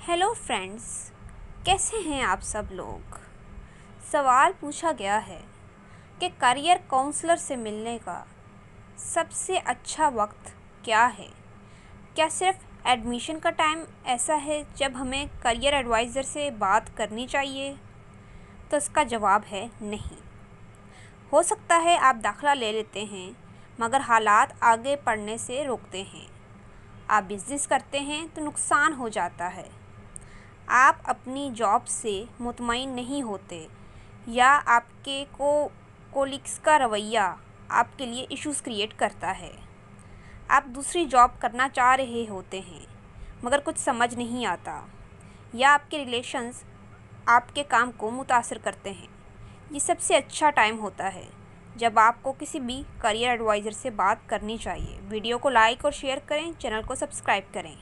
Hello friends, कैसे हैं आप सब लोग। सवाल पूछा गया है कि करियर काउंसलर से मिलने का सबसे अच्छा वक्त क्या है। क्या सिर्फ एडमिशन का टाइम ऐसा है जब हमें करियर एडवाइज़र से बात करनी चाहिए? तो इसका जवाब है नहीं। हो सकता है आप दाखिला ले लेते हैं मगर हालात आगे पढ़ने से रोकते हैं। आप बिज़नेस करते हैं तो नुकसान हो जाता है। आप अपनी जॉब से मुतमईन नहीं होते या आपके कोलिग्स का रवैया आपके लिए इश्यूज़ क्रिएट करता है। आप दूसरी जॉब करना चाह रहे होते हैं मगर कुछ समझ नहीं आता या आपके रिलेशंस आपके काम को मुतासर करते हैं। ये सबसे अच्छा टाइम होता है जब आपको किसी भी करियर एडवाइज़र से बात करनी चाहिए। वीडियो को लाइक और शेयर करें, चैनल को सब्सक्राइब करें।